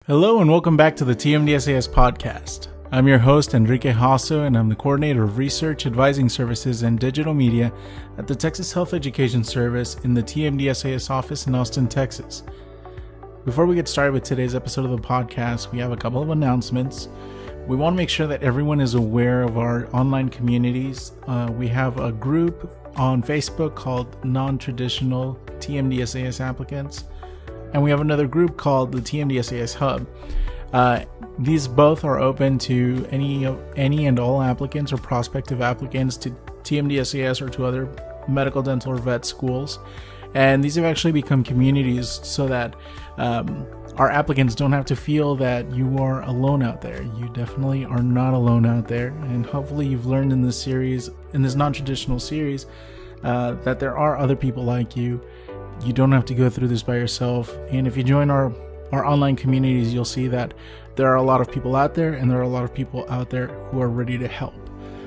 Hello and welcome back to the TMDSAS podcast. I'm your host, Enrique Hasso, and I'm the coordinator of research, advising services, and digital media at the Texas Health Education Service in the TMDSAS office in Austin, Texas. Before we get started with today's episode of the podcast, we have a couple of announcements. We want to make sure that everyone is aware of our online communities. We have a group on Facebook called Non-Traditional TMDSAS Applicants. And we have another group called the TMDSAS Hub. These both are open to any and all applicants or prospective applicants to TMDSAS or to other medical, dental, or vet schools. And these have actually become communities so that our applicants don't have to feel that you are alone out there. You definitely are not alone out there. And hopefully you've learned in this series, in this non-traditional series, that there are other people like you. You don't have to go through this by yourself. And if you join our online communities, you'll see that there are a lot of people out there, and there are a lot of people out there who are ready to help.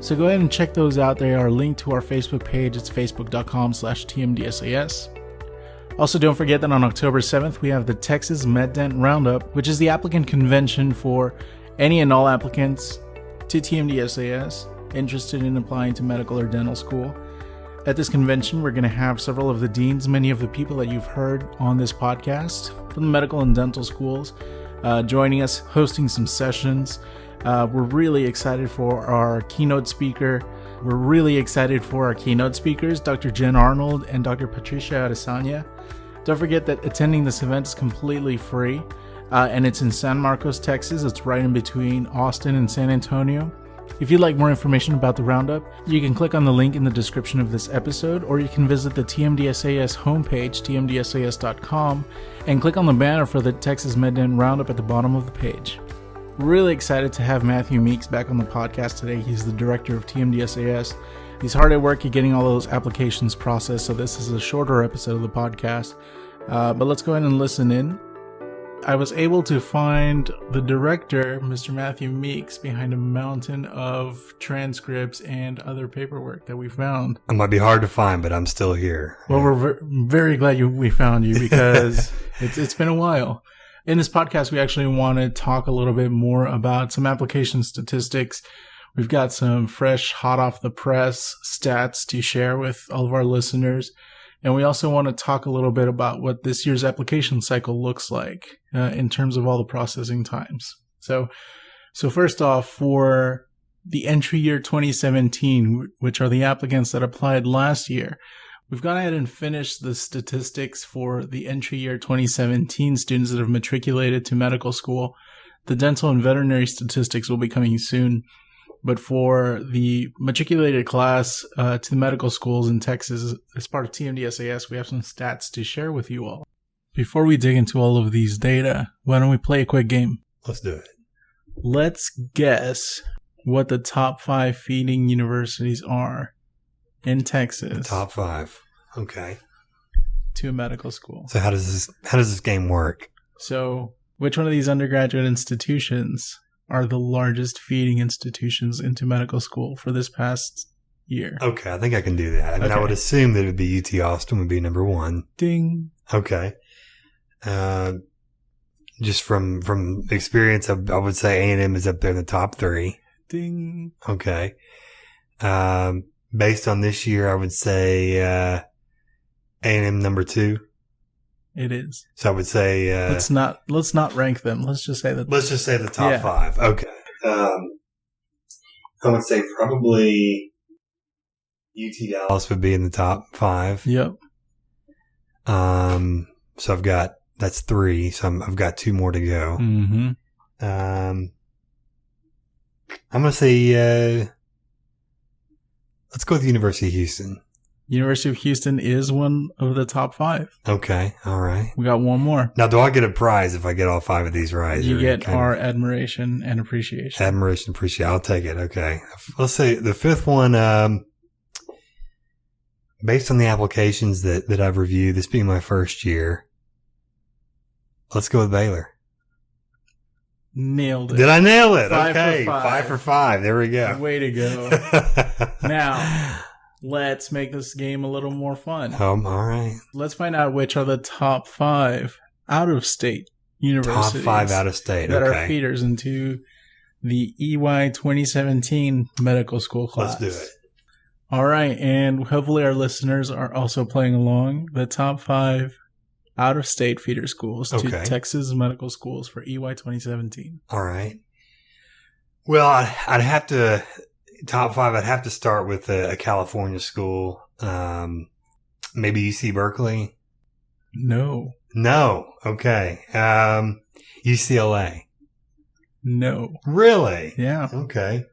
So go ahead and check those out. They are linked to our Facebook page. It's facebook.com/TMDSAS. Also, don't forget that on October 7th, we have the Texas MedDent Roundup, which is the applicant convention for any and all applicants to TMDSAS interested in applying to medical or dental school. At this convention, we're going to have several of the deans, many of the people that you've heard on this podcast from the medical and dental schools, joining us, hosting some sessions. We're really excited for our keynote speaker. We're really excited for our keynote speakers, Dr. Jen Arnold and Dr. Patricia Adesanya. Don't forget that attending this event is completely free, and it's in San Marcos, Texas. It's right in between Austin and San Antonio. If you'd like more information about the Roundup, you can click on the link in the description of this episode, or you can visit the TMDSAS homepage, tmdsas.com, and click on the banner for the Texas MedDent Roundup at the bottom of the page. We're really excited to have Matthew Meeks back on the podcast today. He's the director of TMDSAS. He's hard at work at getting all those applications processed, so this is a shorter episode of the podcast. But let's go ahead and listen in. I was able to find the director, Mr. Matthew Meeks, behind a mountain of transcripts and other paperwork that we found. It might be hard to find, but I'm still here. Well, we're very glad we found you because it's been a while. In this podcast, we actually want to talk a little bit more about some application statistics. We've got some fresh, hot off the press stats to share with all of our listeners. And we also want to talk a little bit about what this year's application cycle looks like in terms of all the processing times. So first off, for the entry year 2017, which are the applicants that applied last year, we've gone ahead and finished the statistics for the entry year 2017 students that have matriculated to medical school. The dental and veterinary statistics will be coming soon. But for the matriculated class to the medical schools in Texas, as part of TMDSAS, we have some stats to share with you all. Before we dig into all of these data, why don't we play a quick game? Let's do it. Let's guess what the top 5 feeding universities are in Texas. The top 5. Okay. To a medical school. So how does this game work? So which one of these undergraduate institutions are the largest feeding institutions into medical school for this past year? Okay, I think I can do that. I mean, I would assume that it would be UT Austin would be number 1. Ding. Okay. Just from experience, I would say A&M is up there in the top 3. Ding. Okay. Based on this year, I would say A&M number 2. It is. So I would say let's not rank them. Let's just say that. Let's just say the top 5. Okay. I would say probably UT Dallas would be in the top 5. Yep. So that's 3. So I've got 2 more to go. Mm-hmm. I'm gonna say let's go with the University of Houston. University of Houston is one of the top 5. Okay. All right. We got one more. Now, do I get a prize if I get all 5 of these right? You get our admiration and appreciation. Admiration, appreciation. I'll take it. Okay. Let's say the 5th one, based on the applications that I've reviewed, this being my first year, let's go with Baylor. Nailed it. Did I nail it? 5 okay. for 5. 5 for 5. There we go. Way to go. Now, let's make this game a little more fun. All right. Let's find out which are the top 5 out-of-state universities. Top 5 out of state. That Okay. are feeders into the EY 2017 medical school class. Let's do it. All right. And hopefully our listeners are also playing along. The top 5 out-of-state feeder schools to Texas medical schools for EY 2017. All right. Well, I'd have to, top 5, I'd have to start with a California school. Maybe UC Berkeley? No. No. Okay. UCLA? No. Really? Yeah. Okay.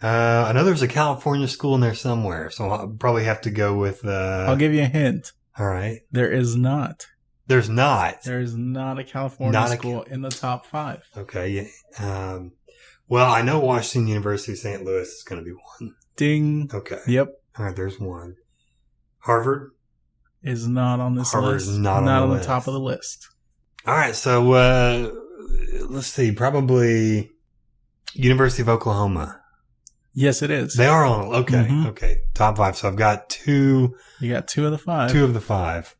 I know there's a California school in there somewhere, so I'll probably have to go with... I'll give you a hint. All right. There is not. There's not? There is not a California school in the top 5. Okay. Yeah. Well, I know Washington University St. Louis is going to be one. Ding. Okay. Yep. All right, there's one. Harvard? Is not on this Harvard list. Is not on the the list. top of the list. All right, so let's see. Probably University of Oklahoma. Yes, it is. They are on. Okay. Mm-hmm. Okay. Top 5. So I've got 2. You got 2 of the 5. 2 of the 5.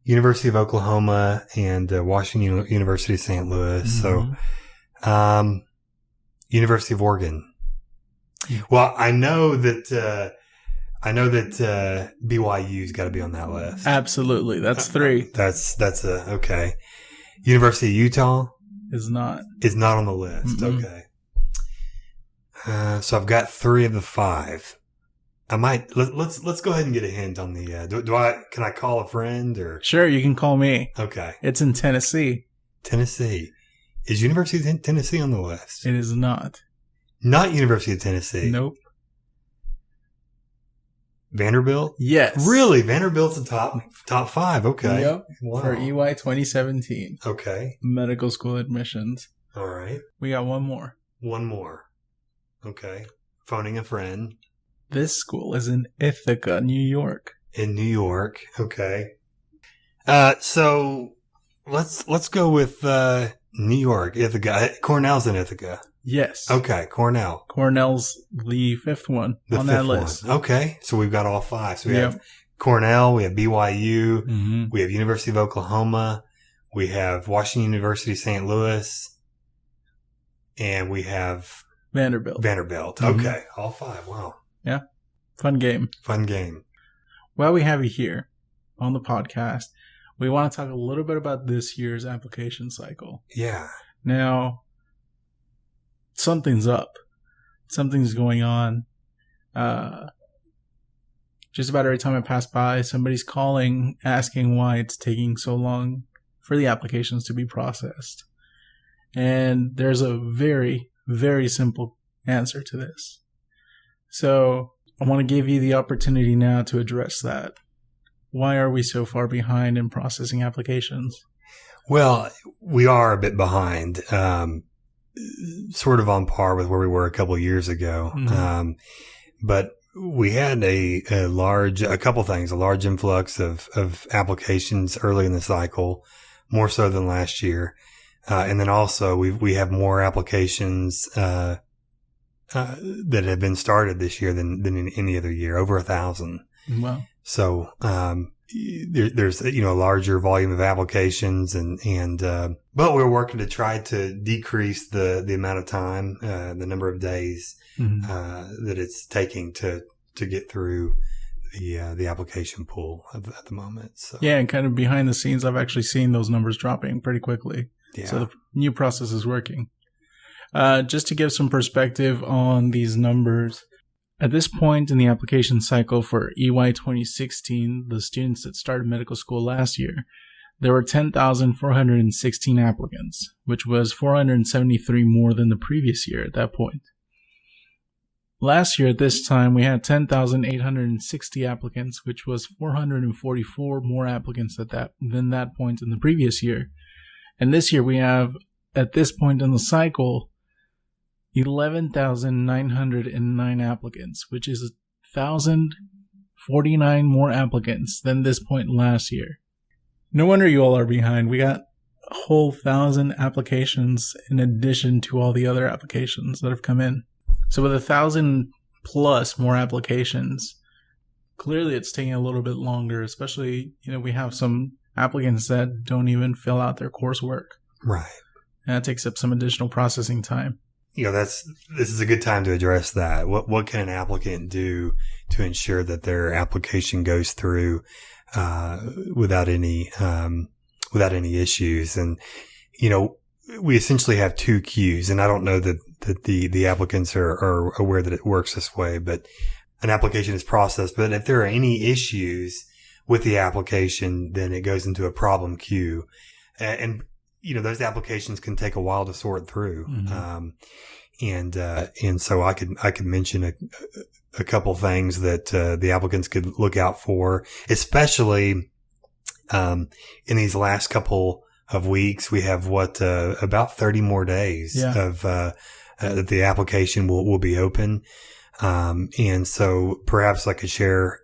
University of Oklahoma and Washington University St. Louis. Mm-hmm. So, University of Oregon. Well, I know that BYU's got to be on that list. Absolutely. That's 3. That's okay. University of Utah is not on the list. Mm-mm. Okay. So I've got 3 of the 5. I might let's go ahead and get a hint on the. Can I call a friend or? Sure, you can call me. Okay. It's in Tennessee. Tennessee. Is University of Tennessee on the list? It is not. Not University of Tennessee. Nope. Vanderbilt? Yes. Really? Vanderbilt's the top 5. Okay. Yep. Wow. For EY 2017. Okay. Medical school admissions. All right. We got one more. One more. Okay. Phoning a friend. This school is in Ithaca, New York. In New York. Okay. So let's go with New York, Ithaca. Cornell's in Ithaca. Yes. Okay, Cornell. Cornell's the 5th one on that list. One. Okay, so we've got all 5. So we have Cornell, we have BYU, mm-hmm. we have University of Oklahoma, we have Washington University St. Louis, and we have Vanderbilt. Mm-hmm. Okay, all 5. Wow. Yeah. Fun game. While we have you here on the podcast, we want to talk a little bit about this year's application cycle. Yeah. Now, something's up. Something's going on. Just about every time I pass by, somebody's calling, asking why it's taking so long for the applications to be processed. And there's a very, very simple answer to this. So I want to give you the opportunity now to address that. Why are we so far behind in processing applications? Well, we are a bit behind, sort of on par with where we were a couple of years ago. Mm-hmm. But we had a large influx of applications early in the cycle, more so than last year. And then also we have more applications, that have been started this year than in any other year, over 1,000. Wow. So, there's, a larger volume of applications but we're working to try to decrease the amount of time, the number of days, mm-hmm. That it's taking to get through the application pool at the moment. So. Yeah. And kind of behind the scenes, I've actually seen those numbers dropping pretty quickly. Yeah. So the new process is working. Just to give some perspective on these numbers, at this point in the application cycle for EY 2016, the students that started medical school last year, there were 10,416 applicants, which was 473 more than the previous year at that point. Last year at this time, we had 10,860 applicants, which was 444 more applicants than that point in the previous year. And this year we have, at this point in the cycle, 11,909 applicants, which is 1,049 more applicants than this point last year. No wonder you all are behind. We got a whole 1,000 applications in addition to all the other applications that have come in. So with 1,000 plus more applications, clearly it's taking a little bit longer, especially, we have some applicants that don't even fill out their coursework. Right. And that takes up some additional processing time. This is a good time to address that. What can an applicant do to ensure that their application goes through without any issues? And we essentially have two queues, and I don't know that the applicants are aware that it works this way, but an application is processed. But if there are any issues with the application, then it goes into a problem queue, and those applications can take a while to sort through. Mm-hmm. And so I could mention a couple things that the applicants could look out for, especially in these last couple of weeks. We have about 30 more days of that the application will be open. And so perhaps I could share.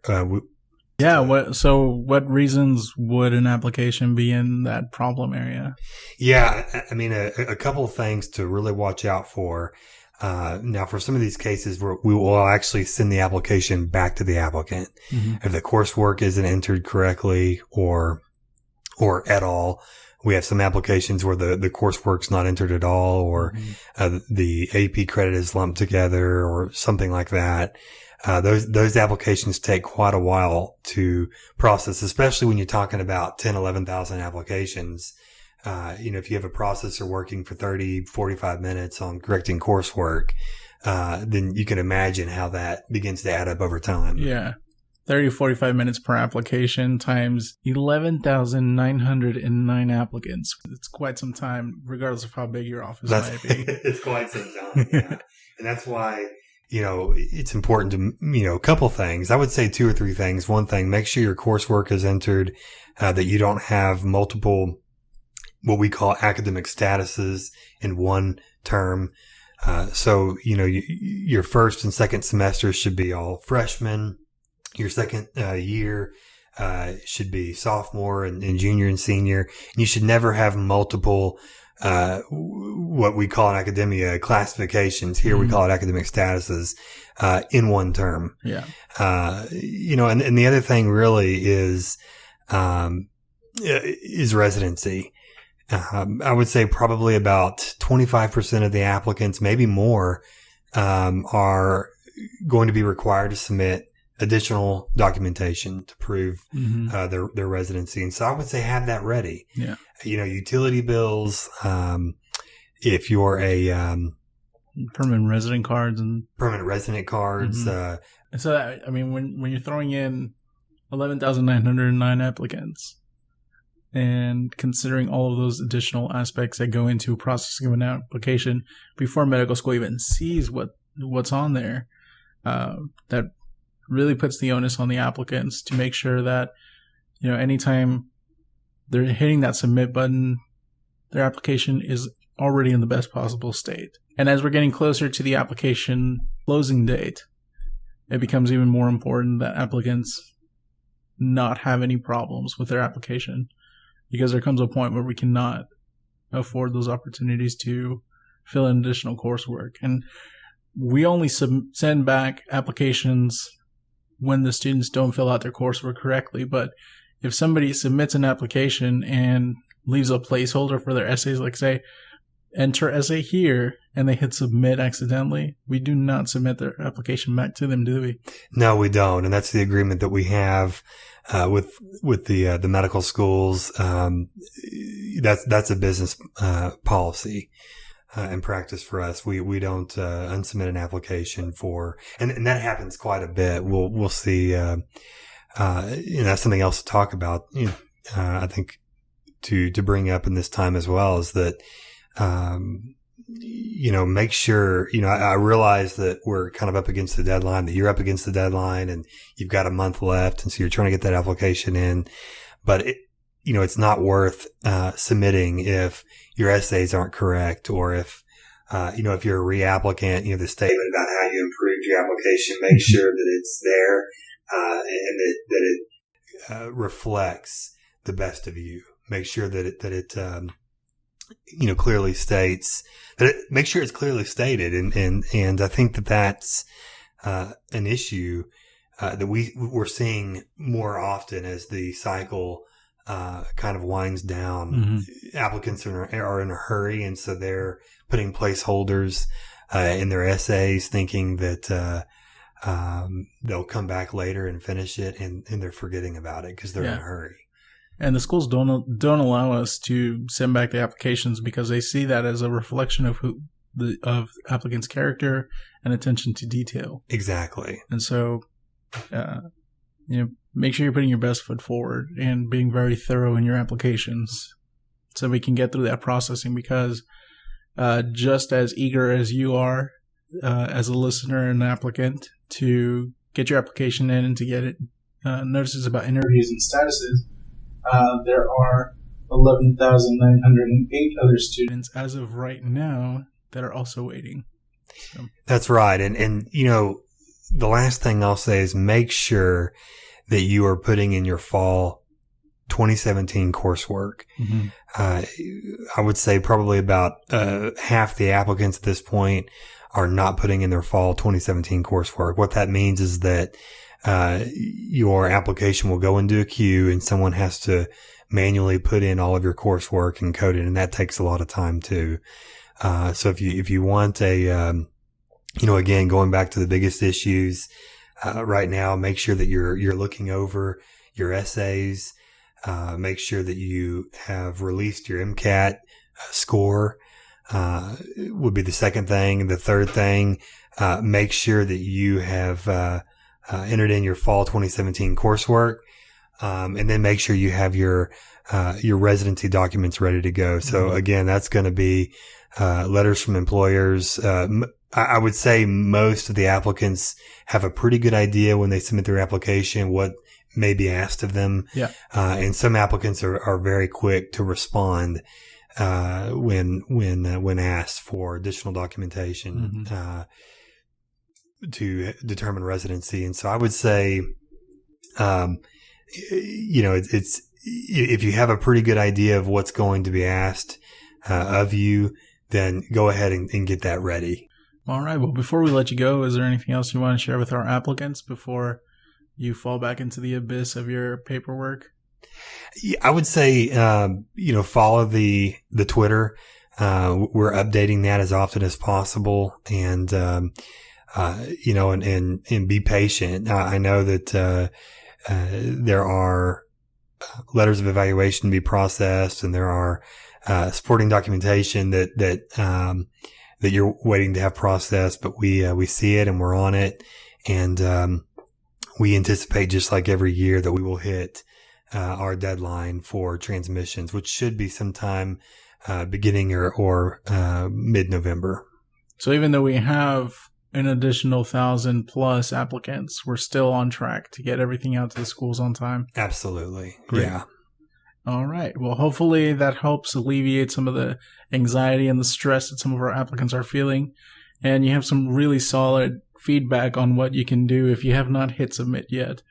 What reasons would an application be in that problem area? Yeah, I mean, a couple of things to really watch out for. Now, for some of these cases, we will actually send the application back to the applicant. Mm-hmm. If the coursework isn't entered correctly or at all. We have some applications where the coursework's not entered at all, or the AP credit is lumped together or something like that. Those applications take quite a while to process, especially when you're talking about 10, 11,000 applications. If you have a processor working for 30, 45 minutes on correcting coursework, then you can imagine how that begins to add up over time. Yeah. 30, 45 minutes per application times 11,909 applicants. It's quite some time, regardless of how big your office might be. It's quite some time. Yeah. And that's why, it's important to, a couple things. I would say 2 or 3 things. One thing, make sure your coursework is entered, that you don't have multiple, what we call academic statuses in one term. So, your first and second semester should be all freshmen. Your second year should be sophomore and junior and senior. And you should never have multiple what we call in academia classifications. Here we call it academic statuses in one term. Yeah. And the other thing really is residency. I would say probably about 25% of the applicants, maybe more, are going to be required to submit additional documentation to prove their residency. And so I would say have that ready. Yeah. Utility bills, if you're a permanent resident cards. So that, when you're throwing in 11,909 applicants and considering all of those additional aspects that go into processing of an application before medical school even sees what's on there, that really puts the onus on the applicants to make sure that, anytime they're hitting that submit button, their application is already in the best possible state. And as we're getting closer to the application closing date, it becomes even more important that applicants not have any problems with their application, because there comes a point where we cannot afford those opportunities to fill in additional coursework. And we only send back applications when the students don't fill out their coursework correctly. But if somebody submits an application and leaves a placeholder for their essays, like say, enter essay here, and they hit submit accidentally, we do not submit their application back to them, do we? No, we don't. And that's the agreement that we have with the medical schools. That's a business policy. In practice for us, we don't unsubmit an application for, and that happens quite a bit. We'll see. That's something else to talk about. I think to bring up in this time as well is that make sure. I realize that we're kind of up against the deadline. That you're up against the deadline, and you've got a month left, and so you're trying to get that application in. But it's not worth submitting if your essays aren't correct, or if you're a reapplicant, the statement about how you improved your application, make sure that it's there and that it reflects the best of you. Make sure that it clearly states that. Make sure it's clearly stated, and I think that's an issue that we're seeing more often as the cycle kind of winds down, applicants are in a hurry. And so they're putting placeholders in their essays thinking that they'll come back later and finish it. And they're forgetting about it because they're in a hurry. And the schools don't allow us to send back the applications because they see that as a reflection of of applicant's character and attention to detail. Exactly. And so, make sure you're putting your best foot forward and being very thorough in your applications so we can get through that processing, because just as eager as you are as a listener and applicant to get your application in and to get it notices about interviews and statuses, there are 11,908 other students as of right now that are also waiting. So. That's right. And the last thing I'll say is make sure that you are putting in your fall 2017 coursework. I would say probably about half the applicants at this point are not putting in their fall 2017 coursework. What that means is that your application will go into a queue and someone has to manually put in all of your coursework and code it, and that takes a lot of time too. So if you want again, going back to the biggest issues right now, make sure that you're looking over your essays. Make sure that you have released your MCAT score. Would be the second thing. The third thing, make sure that you have entered in your fall 2017 coursework, and then make sure you have your residency documents ready to go. So again, that's going to be letters from employers. I would say most of the applicants have a pretty good idea when they submit their application what may be asked of them. Yeah. And some applicants are very quick to respond when asked for additional documentation to determine residency. And so I would say, it's if you have a pretty good idea of what's going to be asked of you, then go ahead and get that ready. All right. Well, before we let you go, is there anything else you want to share with our applicants before you fall back into the abyss of your paperwork? Yeah, I would say, follow the Twitter. We're updating that as often as possible, and be patient. I know that there are letters of evaluation to be processed, and there are supporting documentation that you're waiting to have processed, but we see it and we're on it, and we anticipate, just like every year, that we will hit our deadline for transmissions, which should be sometime beginning or mid-November. So even though we have an additional 1,000+ applicants, we're still on track to get everything out to the schools on time. Absolutely. Great. Yeah. All right. Well, hopefully that helps alleviate some of the anxiety and the stress that some of our applicants are feeling. And you have some really solid feedback on what you can do if you have not hit submit yet,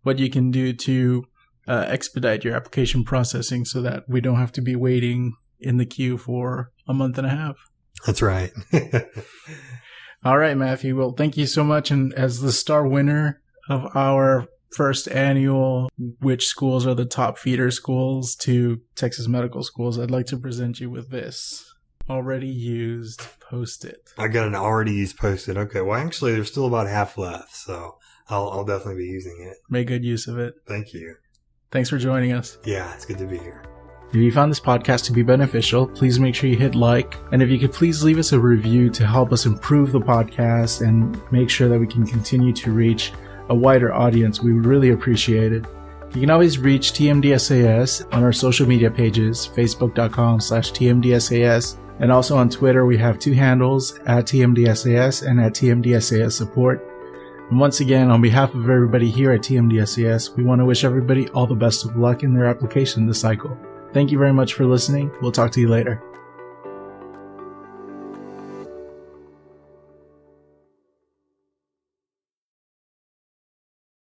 what you can do to expedite your application processing so that we don't have to be waiting in the queue for a month and a half. That's right. All right, Matthew. Well, thank you so much. And as the star winner of our first annual Which Schools Are the Top Feeder Schools to Texas Medical Schools, I'd like to present you with this already used Post-it. I got an already used Post-it. Okay. Well, actually, there's still about half left, so I'll definitely be using it. Make good use of it. Thank you. Thanks for joining us. Yeah, it's good to be here. If you found this podcast to be beneficial, please make sure you hit like. And if you could please leave us a review to help us improve the podcast and make sure that we can continue to reach a wider audience, we would really appreciate it. You can always reach TMDSAS on our social media pages, facebook.com/TMDSAS. And also on Twitter, we have two handles, @TMDSAS and @TMDSAS Support. And once again, on behalf of everybody here at TMDSAS, we want to wish everybody all the best of luck in their application this cycle. Thank you very much for listening. We'll talk to you later.